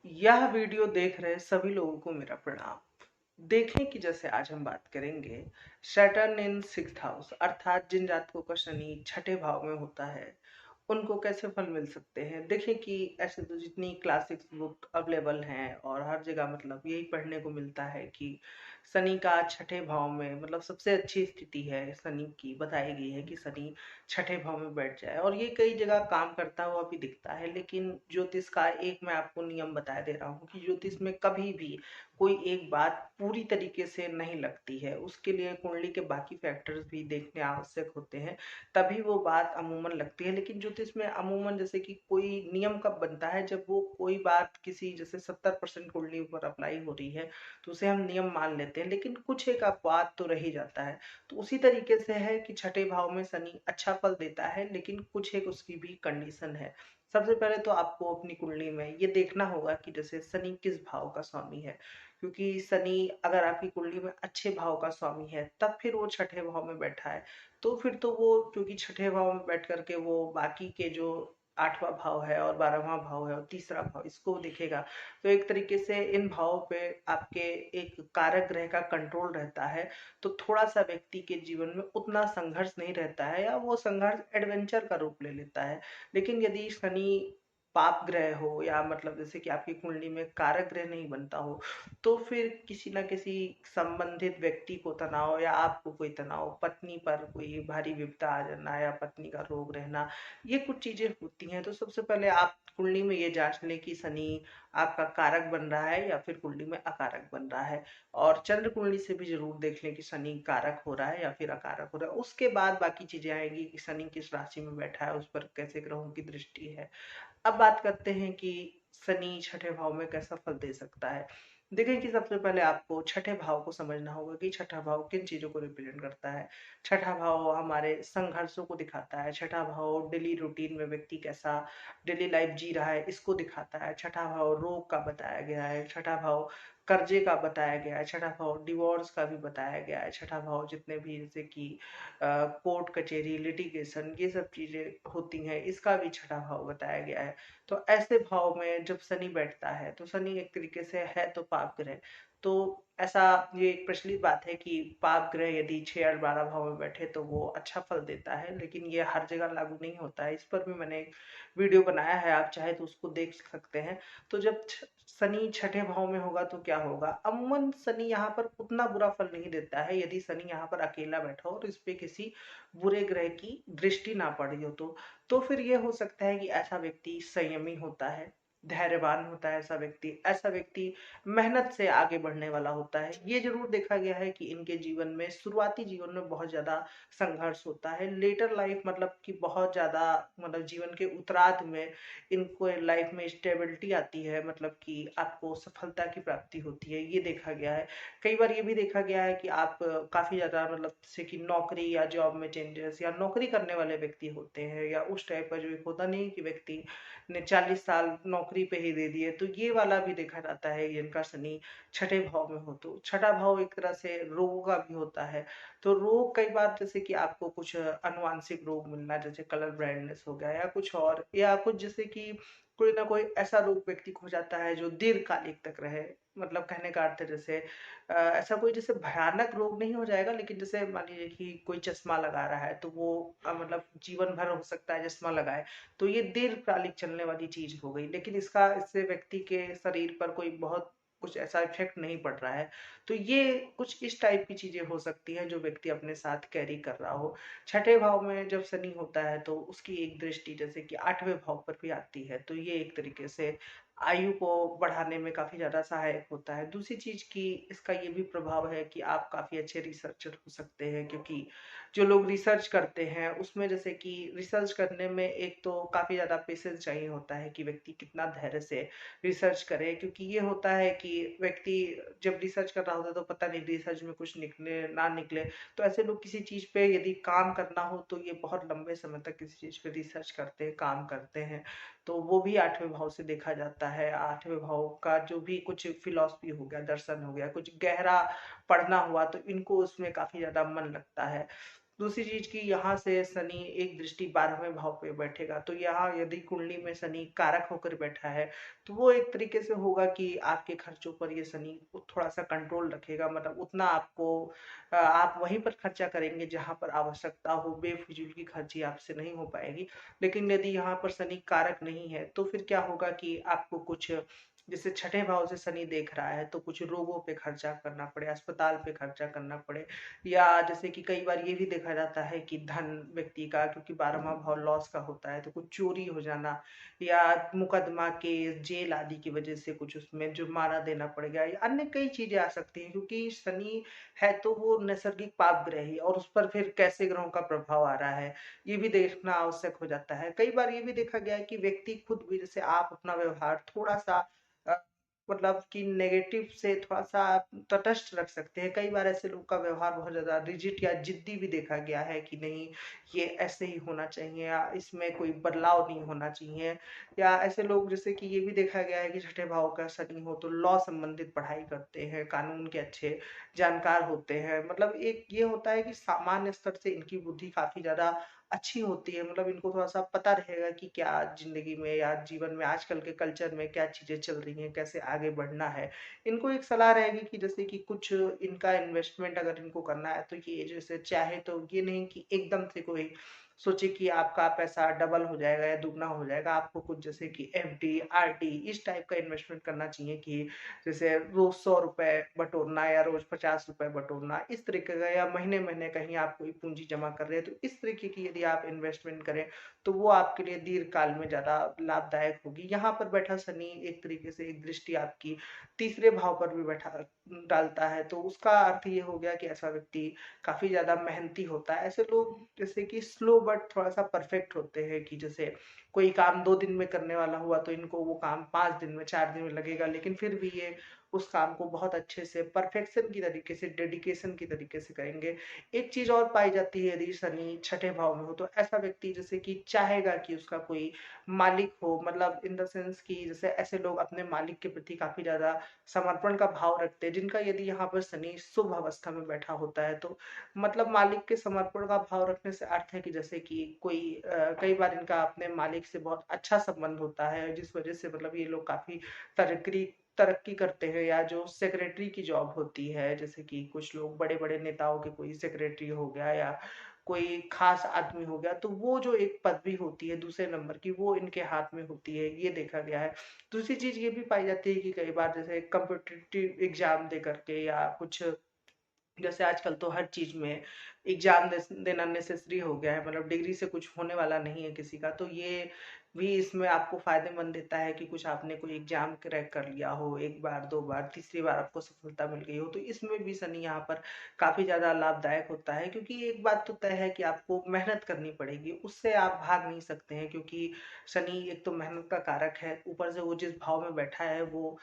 यह वीडियो देख रहे सभी लोगों को मेरा प्रणाम। देखें कि जैसे आज हम बात करेंगे सैटर्न इन सिक्स्थ हाउस, अर्थात जिन जातकों का शनि छठे भाव में होता है उनको कैसे फल मिल सकते हैं। देखिए कि ऐसे तो जितनी क्लासिक्स बुक अवेलेबल हैं और हर जगह मतलब यही पढ़ने को मिलता है कि शनि का छठे भाव में मतलब सबसे अच्छी स्थिति है शनि की, बताई गई है कि शनि छठे भाव में बैठ जाए और ये कई जगह काम करता हुआ भी दिखता है। लेकिन ज्योतिष का एक मैं आपको नियम बता दे रहा हूँ कि ज्योतिष में कभी भी कोई एक बात पूरी तरीके से नहीं लगती है, उसके लिए कुंडली के बाकी फैक्टर्स भी देखने आवश्यक होते हैं, तभी वो बात अमूमन लगती है। लेकिन ज्योतिष में अमूमन जैसे कि कोई नियम कब बनता है, जब वो कोई बात किसी जैसे 70% कुंडली पर अप्लाई हो रही है तो उसे हम नियम मान लेते हैं, लेकिन कुछ एक अपवाद तो रह ही जाता है। तो उसी तरीके से है कि छठे भाव में शनि अच्छा फल देता है, लेकिन कुछ एक उसकी भी कंडीशन है। सबसे पहले तो आपको अपनी कुंडली में ये देखना होगा कि जैसे शनि किस भाव का स्वामी है, क्योंकि शनि अगर आपकी कुंडली में अच्छे भाव का स्वामी है तब फिर वो छठे भाव में बैठा है, तो फिर तो वो क्योंकि छठे भाव में बैठ करके वो बाकी के जो आठवां भाव है और 12वां भाव है और तीसरा भाव इसको देखेगा। तो एक तरीके से इन भावों पे आपके एक कारक ग्रह का कंट्रोल रहता है, तो थोड़ा सा व्यक्ति के जीवन में उतना संघर्ष नहीं रहता है या वो संघर्ष एडवेंचर का रूप ले लेता है। लेकिन यदि शनि पाप ग्रह हो या मतलब जैसे कि आपकी कुंडली में कारक ग्रह नहीं बनता हो, तो फिर किसी ना किसी संबंधित व्यक्ति को तनाव या आपको कोई तनाव, पत्नी पर कोई भारी विपदा आ जाना या पत्नी का रोग रहना, ये कुछ चीजें होती हैं। तो सबसे पहले आप कुंडली में ये जांच लें कि शनि आपका कारक बन रहा है या फिर कुंडली में अकारक बन रहा है। और चंद्र कुंडली से भी जरूर देख लें कि शनि कारक हो रहा है या फिर अकारक हो रहा है। उसके बाद बाकी चीजें आएंगी कि शनि किस राशि में बैठा है, उस पर कैसे ग्रहों की दृष्टि है। अब बात करते हैं कि शनि छठे भाव में कैसा फल दे सकता है। देखिए कि सबसे पहले आपको छठे भाव को समझना होगा कि छठा भाव किन चीजों को रिप्रेजेंट करता है। छठा भाव हमारे संघर्षों को दिखाता है, छठा भाव डेली रूटीन में व्यक्ति कैसा डेली लाइफ जी रहा है इसको दिखाता है, छठा भाव रोग का बताया गया है, छठा भाव कर्जे का बताया गया है, छठा भाव डिवोर्स का भी बताया गया है, छठा भाव जितने भी जैसे कि कोर्ट कचहरी लिटिगेशन ये सब चीजें होती हैं इसका भी छठा भाव बताया गया है। तो ऐसे भाव में जब शनि बैठता है तो शनि एक तरीके से है तो पाप ग्रह। तो ऐसा ये एक प्रचलित बात है कि पाप ग्रह यदि 6 और 12 भाव में बैठे तो वो अच्छा फल देता है, लेकिन ये हर जगह लागू नहीं होता है। इस पर भी मैंने एक वीडियो बनाया है, आप चाहे तो उसको देख सकते हैं। तो जब शनि छठे भाव में होगा तो क्या होगा, अमूमन शनि यहाँ पर उतना बुरा फल नहीं देता है यदि शनि यहाँ पर अकेला बैठा हो और इस पे किसी बुरे ग्रह की दृष्टि ना पड़ी हो। तो फिर ये हो सकता है कि ऐसा व्यक्ति संयमी होता है, धैर्यवान होता है, ऐसा व्यक्ति मेहनत से आगे बढ़ने वाला होता है। ये जरूर देखा गया है कि इनके जीवन में शुरुआती जीवन में बहुत ज्यादा संघर्ष होता है, लेटर लाइफ मतलब कि बहुत ज्यादा मतलब जीवन के उत्तरार्ध में इनको लाइफ में स्टेबिलिटी आती है, मतलब कि आपको सफलता की प्राप्ति होती है, ये देखा गया है। कई बार ये भी देखा गया है कि आप काफी ज्यादा मतलब जैसे कि नौकरी या जॉब में चेंजेस या नौकरी करने वाले व्यक्ति होते हैं या उस टाइप का जो एक होता नहीं कि व्यक्ति ने 40 साल नौकरी पे ही दे दिए, तो ये वाला भी देखा जाता है जिनका शनि छठे भाव में हो। तो छठा भाव एक तरह से रोगों का भी होता है। तो रोग कई बार जैसे कि आपको कुछ अनुवांशिक रोग मिलना, जैसे कलर ब्लाइंडनेस हो गया या कुछ और, या कुछ जैसे कि कोई ना कोई ऐसा रोग व्यक्ति को हो जाता है जो दीर्घकालिक तक रहे। मतलब कहने का अर्थ है जैसे ऐसा कोई जैसे भयानक रोग नहीं हो जाएगा, लेकिन जैसे मान लीजिए कि कोई चश्मा लगा रहा है तो वो मतलब जीवन भर हो सकता है चश्मा लगाए, तो ये दीर्घकालिक चलने वाली चीज हो गई, लेकिन इससे व्यक्ति के शरीर पर कोई बहुत कुछ ऐसा इफेक्ट नहीं पड़ रहा है। तो ये कुछ इस टाइप की चीजें हो सकती हैं जो व्यक्ति अपने साथ कैरी कर रहा हो। छठे भाव में जब शनि होता है तो उसकी एक दृष्टि जैसे कि आठवें भाव पर भी आती है, तो ये एक तरीके से आयु को बढ़ाने में काफी ज्यादा सहायक होता है। दूसरी चीज की इसका ये भी प्रभाव है कि आप काफी अच्छे रिसर्चर हो सकते हैं, क्योंकि जो लोग रिसर्च करते हैं उसमें जैसे कि रिसर्च करने में एक तो काफी ज्यादा पेशेंस चाहिए होता है कि व्यक्ति कितना धैर्य से रिसर्च करे, क्योंकि ये होता है कि व्यक्ति जब रिसर्च कर रहा होता है तो पता नहीं रिसर्च में कुछ निकले ना निकले। तो ऐसे लोग किसी चीज पे यदि काम करना हो तो ये बहुत लंबे समय तक किसी चीज पे रिसर्च करते हैं, काम करते हैं। तो वो भी आठवें भाव से देखा जाता है। आठवें भाव का जो भी कुछ फिलॉसफी हो गया, दर्शन हो गया, कुछ गहरा पढ़ना हुआ, तो इनको उसमें काफी ज्यादा मन लगता है। दूसरी चीज की यहाँ से शनि एक दृष्टि 12वें भाव पे बैठेगा, तो यहाँ यदि कुंडली में शनि कारक होकर बैठा है तो वो एक तरीके से होगा कि आपके खर्चों पर ये शनि थोड़ा सा कंट्रोल रखेगा। मतलब उतना आपको आप वहीं पर खर्चा करेंगे जहां पर आवश्यकता हो, बेफिजूल की खर्ची आपसे नहीं हो पाएगी। लेकिन यदि यहाँ पर शनि कारक नहीं है तो फिर क्या होगा कि आपको कुछ, जैसे छठे भाव से शनि देख रहा है तो कुछ रोगों पे खर्चा करना पड़े, अस्पताल पे खर्चा करना पड़े, या जैसे कि कई बार ये भी देखा जाता है कि धन व्यक्ति का, क्योंकि 12वां भाव लॉस का होता है, तो कुछ चोरी हो जाना या मुकदमा केस जेल आदि की वजह से कुछ उसमें जुर्माना देना पड़ेगा, या अन्य कई चीजें आ सकती हैं। क्योंकि शनि है तो वो नैसर्गिक पाप ग्रह ही, और उस पर फिर कैसे ग्रहों का प्रभाव आ रहा है ये भी देखना आवश्यक हो जाता है। कई बार ये भी देखा गया है कि व्यक्ति खुद भी, जैसे आप अपना व्यवहार थोड़ा सा अ, मतलब कि नेगेटिव से थोड़ा सा तटस्थ रख सकते हैं। कई बार ऐसे लोग का व्यवहार बहुत ज्यादा रिजिड या जिद्दी भी देखा गया है कि नहीं ये ऐसे ही होना चाहिए या इसमें कोई बदलाव नहीं होना चाहिए। या ऐसे लोग, जैसे कि ये भी देखा गया है कि छठे भाव का शनि हो तो लॉ संबंधित पढ़ाई करते हैं, कानून के अच्छे जानकार होते हैं। मतलब एक ये होता है कि सामान्य स्तर से इनकी बुद्धि काफी ज्यादा अच्छी होती है। मतलब इनको थोड़ा सा पता रहेगा कि क्या जिंदगी में या जीवन में आजकल के कल्चर में क्या चीजें चल रही हैं, कैसे आगे बढ़ना है। इनको एक सलाह रहेगी कि जैसे कि कुछ इनका इन्वेस्टमेंट अगर इनको करना है तो ये जैसे चाहे तो ये नहीं कि एकदम से कोई सोचे कि आपका पैसा डबल हो जाएगा या दुगना हो जाएगा। आपको कुछ जैसे कि एफडी आरडी इस टाइप का इन्वेस्टमेंट करना चाहिए कि जैसे रोज 100 रुपए बटोरना या रोज 50 रुपए बटोरना इस तरीके का, या महीने महीने कहीं आप कोई पूंजी जमा कर रहे हैं तो इस तरीके की यदि आप इन्वेस्टमेंट करें तो वो आपके लिए दीर्घ काल में ज्यादा लाभदायक होगी। यहाँ पर बैठा शनि एक तरीके से एक दृष्टि आपकी तीसरे भाव पर भी बैठा डालता है, तो उसका अर्थ ये हो गया कि ऐसा व्यक्ति काफी ज्यादा मेहनती होता है। ऐसे लोग जैसे कि स्लो बट थोड़ा सा परफेक्ट होते हैं, कि जैसे कोई काम 2 दिन में करने वाला हुआ तो इनको वो काम 5 दिन में 4 दिन में लगेगा, लेकिन फिर भी ये उस काम को बहुत अच्छे से परफेक्शन की तरीके से डेडिकेशन की तरीके से करेंगे। एक चीज और पाई जाती है यदि शनि छठे भाव में हो तो ऐसा व्यक्ति जैसे कि चाहेगा कि उसका कोई मालिक हो, मतलब इन द सेंस कि जैसे ऐसे लोग अपने मालिक के प्रति काफी ज्यादा समर्पण का भाव रखते हैं, जिनका यदि यहाँ पर शनि शुभ अवस्था में बैठा होता है तो मतलब मालिक के समर्पण का भाव रखने से अर्थ है कि जैसे कि कोई कई बार इनका अपने मालिक से बहुत अच्छा संबंध होता है, जिस वजह से मतलब ये लोग काफी तरक्की तरक्की करते हैं। या जो सेक्रेटरी की जॉब होती है, जैसे कि कुछ लोग बड़े बड़े नेताओं के कोई सेक्रेटरी हो गया या कोई खास आदमी हो गया, तो वो जो एक पदवी होती है दूसरे नंबर की वो इनके हाथ में होती है, ये देखा गया है। दूसरी चीज ये भी पाई जाती है कि कई बार जैसे कम्पिटिटिव एग्जाम दे करके या कुछ, जैसे आजकल तो हर चीज में एग्जाम देना नेसेसरी हो गया है, मतलब डिग्री से कुछ होने वाला नहीं है किसी का, तो ये भी इसमें आपको फायदेमंद देता है कि कुछ आपने कोई एग्जाम क्रैक कर लिया हो, एक बार दो बार तीसरी बार आपको सफलता मिल गई हो, तो इसमें भी शनि यहाँ पर काफी ज्यादा लाभदायक होता है। क्योंकि एक बात तो तय है कि आपको मेहनत करनी पड़ेगी, उससे आप भाग नहीं सकते हैं, क्योंकि शनि एक तो मेहनत का कारक है, ऊपर से वो जिस भाव में बैठा है वो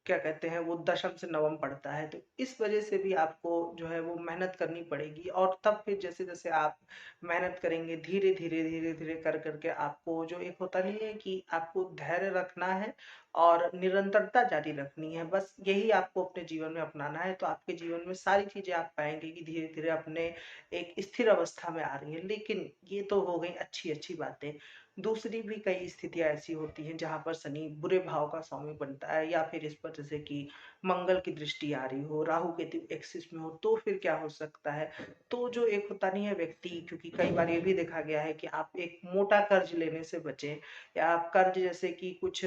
क्या कहते हैं वो दशम से नवम पड़ता है, तो इस वजह से भी आपको जो है वो मेहनत करनी पड़ेगी। और तब फिर जैसे जैसे आप मेहनत करेंगे धीरे धीरे कर करके आपको जो एक होता नहीं है कि आपको धैर्य रखना है और निरंतरता जारी रखनी है, बस यही आपको अपने जीवन में अपनाना है, तो आपके जीवन में सारी चीजें आप पाएंगे कि धीरे धीरे अपने एक स्थिर अवस्था में आ रही है। लेकिन ये तो हो गई अच्छी अच्छी बातें। दूसरी भी कई स्थितियां ऐसी होती हैं जहां पर शनि बुरे भाव का स्वामी बनता है, या फिर इस पर जैसे कि मंगल की दृष्टि आ रही हो, राहु केतु एक्सिस में हो, तो फिर क्या हो सकता है। तो जो एक होता नहीं है व्यक्ति, क्योंकि कई बार ये भी देखा गया है कि आप एक मोटा कर्ज लेने से बचें, या आप कर्ज जैसे कि कुछ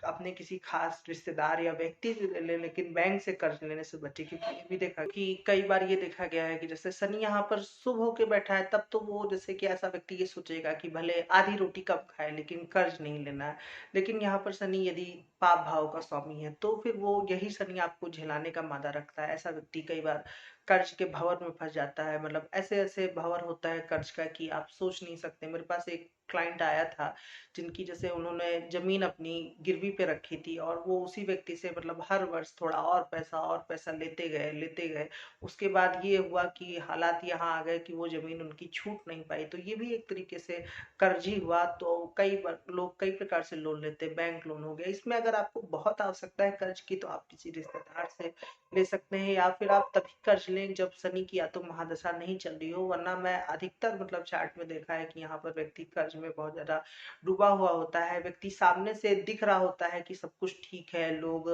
अपने किसी खास रिश्तेदार या व्यक्ति से ले लें, लेकिन बैंक से कर्ज लेने से बचे। क्योंकि ये भी देखा कि कई बार ये देखा गया है कि जैसे शनि यहाँ पर शुभ होके बैठा है तब तो वो जैसे कि ऐसा व्यक्ति ये सोचेगा कि भले आधी रोटी कब खाए लेकिन कर्ज नहीं लेना है। लेकिन यहाँ पर शनि यदि पाप भाव का स्वामी है तो फिर वो यही शनि आपको झेलाने का मादा रखता है। ऐसा व्यक्ति कई बार कर्ज के भंवर में फंस जाता है, मतलब ऐसे ऐसे भंवर होता है कर्ज का कि आप सोच नहीं सकते। मेरे पास एक क्लाइंट आया था, जिनकी जैसे उन्होंने जमीन अपनी गिरवी पे रखी थी, और वो उसी व्यक्ति से मतलब हर वर्ष थोड़ा और पैसा लेते गए। उसके बाद ये हुआ कि हालात यहाँ आ गए कि वो जमीन उनकी छूट नहीं पाई, तो ये भी एक तरीके से कर्ज ही हुआ। तो कई बार लोग कई प्रकार से लोन लेते हैं, बैंक लोन हो गया, इसमें अगर आपको बहुत आवश्यकता है कर्ज की तो आप किसी रिश्तेदार से ले सकते हैं, या फिर आप तभी कर्ज लें जब शनि की या तो महादशा नहीं चल रही हो। वरना मैं अधिकतर मतलब चार्ट में देखा है कि यहाँ पर व्यक्ति कर्ज में बहुत ज्यादा डूबा हुआ होता है। व्यक्ति सामने से दिख रहा होता है कि सब कुछ ठीक है, लोग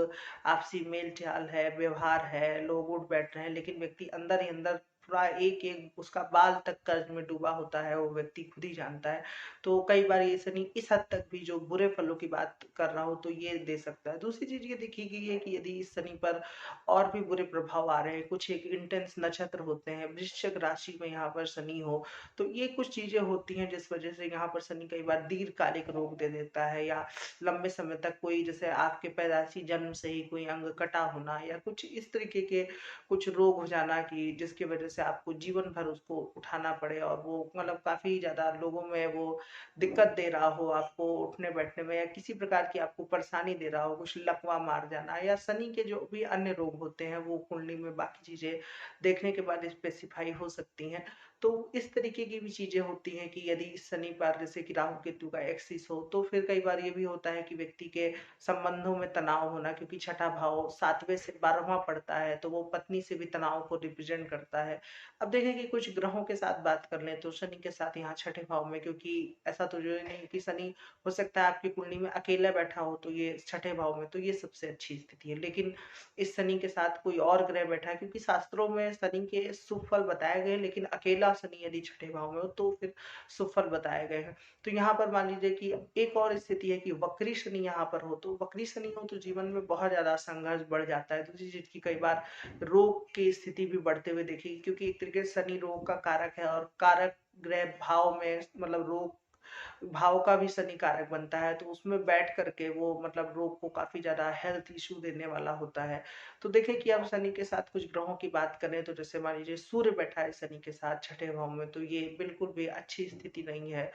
आपसी मेल चाल है, व्यवहार है, लोग उठ बैठ रहे हैं, लेकिन व्यक्ति अंदर ही अंदर पूरा एक एक उसका बाल तक कर्ज में डूबा होता है, वो व्यक्ति खुद ही जानता है। तो कई बार ये शनि इस हद तक भी जो बुरे फलों की बात कर रहा हो तो ये दे सकता है। दूसरी चीज ये देखी गई है कि यदि इस शनि पर और भी बुरे प्रभाव आ रहे हैं, कुछ एक इंटेंस नक्षत्र होते हैं, वृश्चिक राशि में यहाँ पर शनि हो, तो ये कुछ चीजें होती हैं जिस वजह से यहाँ पर शनि कई बार दीर्घकालिक रोग दे देता है, या लंबे समय तक कोई जैसे आपके पैदाइशी जन्म से ही कोई अंग कटा होना, या कुछ इस तरीके के कुछ रोग हो जाना कि जिसकी वजह से आपको जीवन भर उसको उठाना पड़े, और वो मतलब काफी ज्यादा लोगों में वो दिक्कत दे रहा हो आपको उठने बैठने में, या किसी प्रकार की आपको परेशानी दे रहा हो, कुछ लकवा मार जाना, या शनि के जो भी अन्य रोग होते हैं वो कुंडली में बाकी चीजें देखने के बाद स्पेसिफाई हो सकती हैं। तो इस तरीके की भी चीजें होती हैं कि यदि शनि पर जैसे कि राहु केतु का एक्सिस हो, तो फिर कई बार ये भी होता है कि व्यक्ति के संबंधों में तनाव होना, क्योंकि छठा भाव 7वें से 12वां पड़ता है, तो वो पत्नी से भी तनाव को रिप्रेजेंट करता है। अब देखें कि कुछ ग्रहों के साथ बात कर लें तो शनि के साथ यहाँ छठे भाव में, क्योंकि ऐसा तो जो नहीं कि शनि हो सकता है आपकी कुंडली में अकेला बैठा हो तो ये छठे भाव में, तो ये सबसे अच्छी स्थिति है। लेकिन इस शनि के साथ कोई और ग्रह बैठा है, क्योंकि शास्त्रों में शनि के शुभ फल बताए गए, लेकिन अकेला शनि यदि छठे भाव में हो तो फिर शुभ फल बताए गए हैं। तो यहाँ पर मान लीजिए कि एक और स्थिति है कि वक्री शनि यहाँ पर हो, तो वक्री शनि हो तो जीवन में बहुत ज्यादा संघर्ष बढ़ जाता है। दूसरी चीज की कई बार रोग की स्थिति भी बढ़ते हुए देखी, क्योंकि एक तरीके से शनि रोग का कारक है, और कारक ग्रह भाव में मतलब रोग भाव का भी शनि कारक बनता है, तो उसमें बैठ करके वो मतलब रोग को काफी ज्यादा हेल्थ इश्यू देने वाला होता है। तो देखें कि अब शनि के साथ कुछ ग्रहों की बात करें तो जैसे मान लीजिए सूर्य बैठा है शनि के साथ छठे भाव में, तो ये बिल्कुल भी अच्छी स्थिति नहीं है।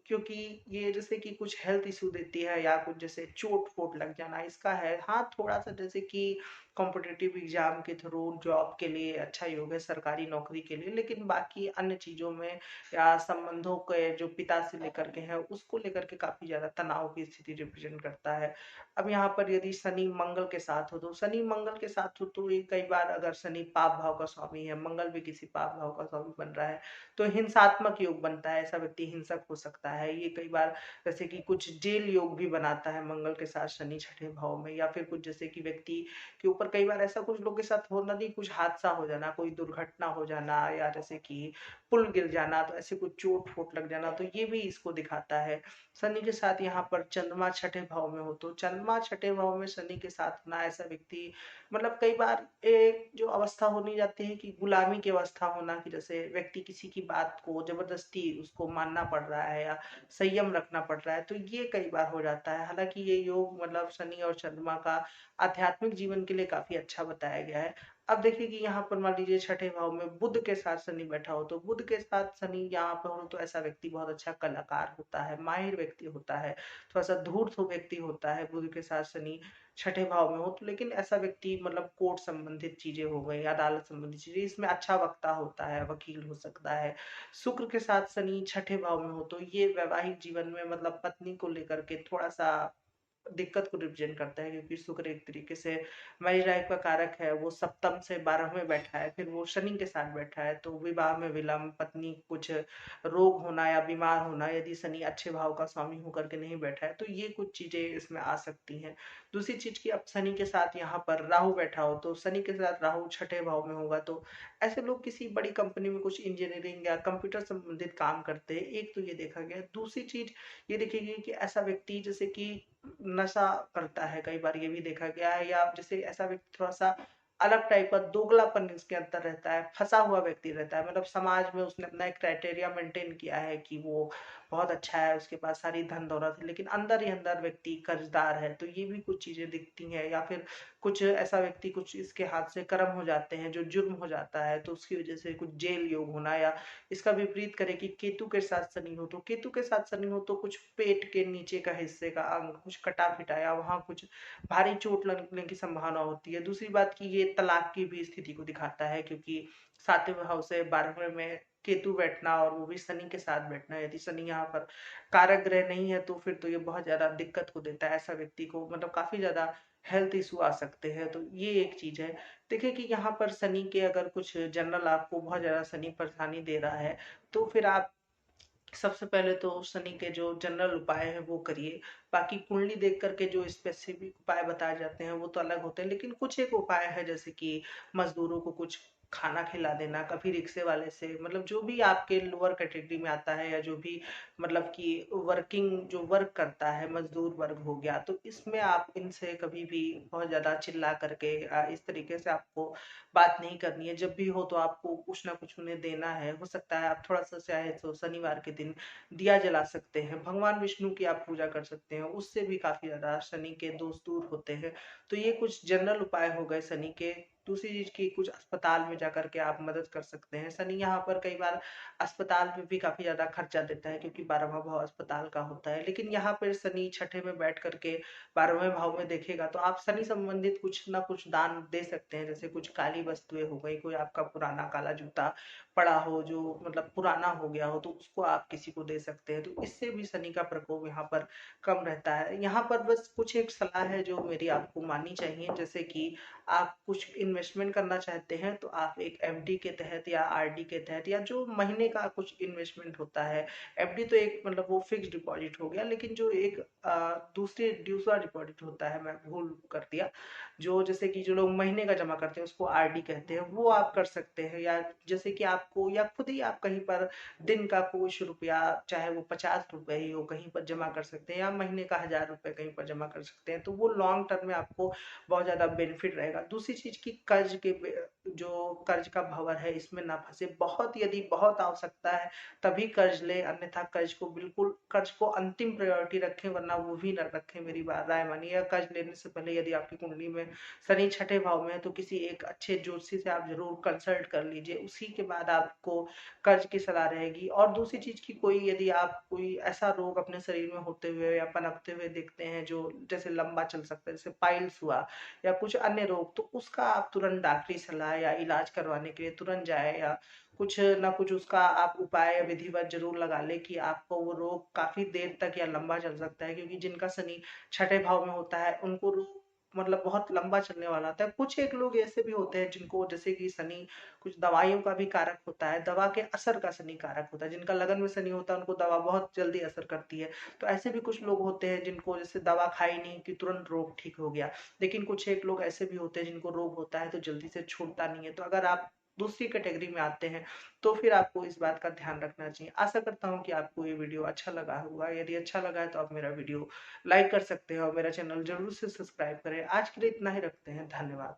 क्योंकि ये जैसे कि कुछ हेल्थ इशू देती है, या कुछ जैसे चोट फोट लग जाना इसका है। हाँ, थोड़ा सा जैसे कि कॉम्पिटिटिव एग्जाम के थ्रू जॉब के लिए अच्छा योग है, सरकारी नौकरी के लिए, लेकिन बाकी अन्य चीजों में या संबंधों के जो पिता से लेकर के है उसको लेकर के काफी ज्यादा तनाव की स्थिति रिप्रेजेंट करता है। अब यहाँ पर यदि शनि मंगल के साथ हो, तो शनि मंगल के साथ हो तो ये कई बार अगर शनि पाप भाव का स्वामी है, मंगल भी किसी पाप भाव का स्वामी बन रहा है, तो हिंसात्मक योग बनता है, ऐसा व्यक्ति हिंसक हो सकता है। ये कई बार जैसे कि कुछ जेल योग भी बनाता है मंगल के साथ शनि छठे भाव में, या फिर कुछ जैसे कि व्यक्ति के ऊपर कई बार ऐसा कुछ लोग के साथ होना, नहीं कुछ हादसा हो जाना, कोई दुर्घटना हो जाना, या जैसे कि पुल गिर जाना, तो ऐसे कुछ चोट फोट लग जाना, तो ये भी इसको दिखाता है। शनि के साथ यहाँ पर चंद्रमा छठे भाव में हो, तो चंद्रमा छठे भाव में शनि के साथ ना ऐसा व्यक्ति मतलब कई बार एक जो अवस्था होनी जाती है कि गुलामी की अवस्था होना, कि जैसे व्यक्ति किसी की बात को जबरदस्ती उसको मानना पड़ रहा है या संयम रखना पड़ रहा है, तो ये कई बार हो जाता है। हालांकि ये योग मतलब शनि और चंद्रमा का आध्यात्मिक जीवन के लिए काफी अच्छा बताया गया है। अब देखिए कि यहाँ पर मान लीजिए छठे भाव में बुध के साथ शनि बैठा हो, तो बुध के साथ शनि यहाँ पर हो तो ऐसा व्यक्ति बहुत अच्छा कलाकार होता है, माहिर व्यक्ति होता है, थोड़ा सा धूर्त व्यक्ति होता है बुध के साथ शनि छठे भाव में हो तो। लेकिन ऐसा व्यक्ति मतलब कोर्ट संबंधित चीजें हो गई, अदालत संबंधित चीजें, इसमें अच्छा वक्ता होता है, वकील हो सकता है। शुक्र के साथ शनि छठे भाव में हो तो ये वैवाहिक जीवन में मतलब पत्नी को लेकर के थोड़ा सा दिक्कत को रिप्रेजेंट करता है, क्योंकि शुक्र एक तरीके से मैरिज लाइफ का कारक है, वो सप्तम से 12वें बैठा है, फिर वो शनि के साथ बैठा है, तो विवाह में विलंब, पत्नी कुछ रोग होना या बीमार होना, यदि शनि अच्छे भाव का स्वामी होकर के नहीं बैठा है तो ये कुछ चीजें इसमें आ सकती हैं। दूसरी चीज की अब शनि के साथ यहाँ पर राहु बैठा हो, तो शनि के साथ राहु छठे भाव में होगा, तो ऐसे लोग किसी बड़ी कंपनी में कुछ इंजीनियरिंग या कंप्यूटर संबंधित काम करते हैं, एक तो ये देखा गया। दूसरी चीज ये देखी गई कि ऐसा व्यक्ति जैसे कि नशा करता है, कई बार ये भी देखा गया है, या जैसे ऐसा व्यक्ति थोड़ा सा अलग टाइप का दोगलापन इसके अंदर रहता है, फंसा हुआ व्यक्ति रहता है। मतलब समाज में उसने अपना एक क्राइटेरिया मेंटेन किया है कि वो बहुत अच्छा है, उसके पास सारी धन दौलत है, लेकिन अंदर ही अंदर व्यक्ति कर्जदार है। तो ये भी कुछ चीजें दिखती हैं। या फिर कुछ ऐसा व्यक्ति, कुछ इसके हाथ से कर्म हो जाते हैं जो जुर्म हो जाता है, तो उसकी वजह से कुछ जेल योग होना। या इसका विपरीत करें कि केतु के साथ शनि हो, तो केतु के साथ शनि हो तो कुछ पेट के नीचे का हिस्से का अंग कुछ कटा फिटा या वहां कुछ भारी चोट लगने की संभावना होती है। दूसरी बात की ये तलाक की भी स्थिति को दिखाता है, क्योंकि 7वें भाव से 12वें में केतु बैठना और वो भी शनि के साथ बैठना, यदि शनि यहाँ पर कारक ग्रह नहीं है तो फिर तो ये बहुत ज्यादा दिक्कत को देता है। ऐसा व्यक्ति को मतलब काफी ज्यादा हेल्थ इशू आ सकते हैं। तो ये एक चीज है। देखिए कि यहाँ पर शनि के अगर कुछ जनरल आपको बहुत ज्यादा शनि परेशानी दे रहा है, तो फिर आप सबसे पहले तो शनि के जो जनरल उपाय है वो करिए। बाकी कुंडली देख करके जो स्पेसिफिक उपाय बताए जाते हैं वो तो अलग होते हैं, लेकिन कुछ एक उपाय है जैसे कि मजदूरों को कुछ खाना खिला देना, कभी रिक्शे वाले से, मतलब जो भी आपके लोअर कैटेगरी में आता है या जो भी मतलब कि वर्किंग जो वर्क करता है, मजदूर वर्ग हो गया, तो इसमें आप इनसे कभी भी बहुत ज्यादा चिल्ला करके इस तरीके से आपको बात नहीं करनी है। जब भी हो तो आपको कुछ ना कुछ उन्हें देना है। हो सकता है आप थोड़ा सा चाहे तो शनिवार के दिन दिया जला सकते हैं, भगवान विष्णु की आप पूजा कर सकते हैं, उससे भी काफी ज्यादा शनि के दोष दूर होते हैं। तो ये कुछ जनरल उपाय हो गए शनि के। दूसरी चीज की कुछ अस्पताल में जाकर के आप मदद कर सकते हैं। शनि यहाँ पर कई बार अस्पताल में भी काफी ज्यादा खर्चा देता है, क्योंकि 12वां भाव अस्पताल का होता है। लेकिन यहाँ पर शनि छठे में बैठ करके 12वें भाव में देखेगा, तो आप शनि संबंधित कुछ ना कुछ दान दे सकते हैं। जैसे कुछ काली वस्तुएं हो गई, कोई आपका पुराना काला जूता पड़ा हो जो मतलब पुराना हो गया हो, तो उसको आप किसी को दे सकते हैं। तो इससे भी शनि का प्रकोप यहाँ पर कम रहता है। यहाँ पर बस कुछ एक सलाह है जो मेरी आपको माननी चाहिए। जैसे कि आप कुछ इन्वेस्टमेंट करना चाहते हैं तो आप एक एफडी के तहत या आरडी के तहत, या जो महीने का कुछ इन्वेस्टमेंट होता है। एफडी तो एक मतलब वो फिक्स डिपॉजिट हो गया, लेकिन जो एक दूसरे दूसरा डिपॉजिट होता है, मैं भूल कर दिया, जो जैसे कि जो लोग महीने का जमा करते हैं उसको आरडी कहते हैं, वो आप कर सकते हैं। या जैसे कि आपको या खुद ही आप कहीं पर दिन का कुछ रुपया, चाहे वो 50 रुपए ही हो, कहीं पर जमा कर सकते हैं, या महीने का 1000 रुपए कहीं पर जमा कर सकते हैं। तो वो लॉन्ग टर्म में आपको बहुत ज्यादा बेनिफिट रहेगा। दूसरी चीज की कर्ज के जो कर्ज का भंवर है इसमें ना फंसे। बहुत यदि बहुत आवश्यकता है तभी कर्ज ले, अन्यथा कर्ज को बिल्कुल, कर्ज को अंतिम प्रायोरिटी रखें, वरना वो भी न रखें। मेरी बात राय मानिए। कर्ज लेने से पहले यदि आपकी कुंडली में शनि छठे भाव में है तो किसी एक अच्छे ज्योतिषी से आप जरूर कंसल्ट कर लीजिए, उसी के बाद आपको कर्ज की सलाह रहेगी। और दूसरी चीज की कोई यदि आप कोई ऐसा रोग अपने शरीर में होते हुए या पनपते हुए देखते हैं जो जैसे लंबा चल सकता है, जैसे पाइल्स हुआ या कुछ अन्य रोग, तो उसका आप तुरंत डॉक्टरी सलाह या इलाज करवाने के लिए तुरंत जाए, या कुछ ना कुछ उसका आप उपाय विधिवत जरूर लगा ले कि आपको वो रोग काफी देर तक या लंबा चल सकता है। क्योंकि जिनका शनि छठे भाव में होता है उनको रोग मतलब बहुत लंबा चलने वाला होता है। कुछ एक लोग ऐसे भी होते हैं जिनको जैसे कि शनि कुछ दवाइयों का भी कारक होता है, दवा के असर का शनि कारक होता है। जिनका लगन में शनि होता है उनको दवा बहुत जल्दी असर करती है। तो ऐसे भी कुछ लोग होते हैं जिनको जैसे दवा खाई नहीं कि तुरंत रोग ठीक हो गया। लेकिन कुछ एक लोग ऐसे भी होते हैं जिनको रोग होता है तो जल्दी से छूटता नहीं है। तो अगर आप दूसरी कैटेगरी में आते हैं तो फिर आपको इस बात का ध्यान रखना चाहिए। आशा करता हूँ कि आपको ये वीडियो अच्छा लगा होगा। यदि अच्छा लगा है तो आप मेरा वीडियो लाइक कर सकते हैं और मेरा चैनल जरूर से सब्सक्राइब करें। आज के लिए इतना ही रखते हैं। धन्यवाद।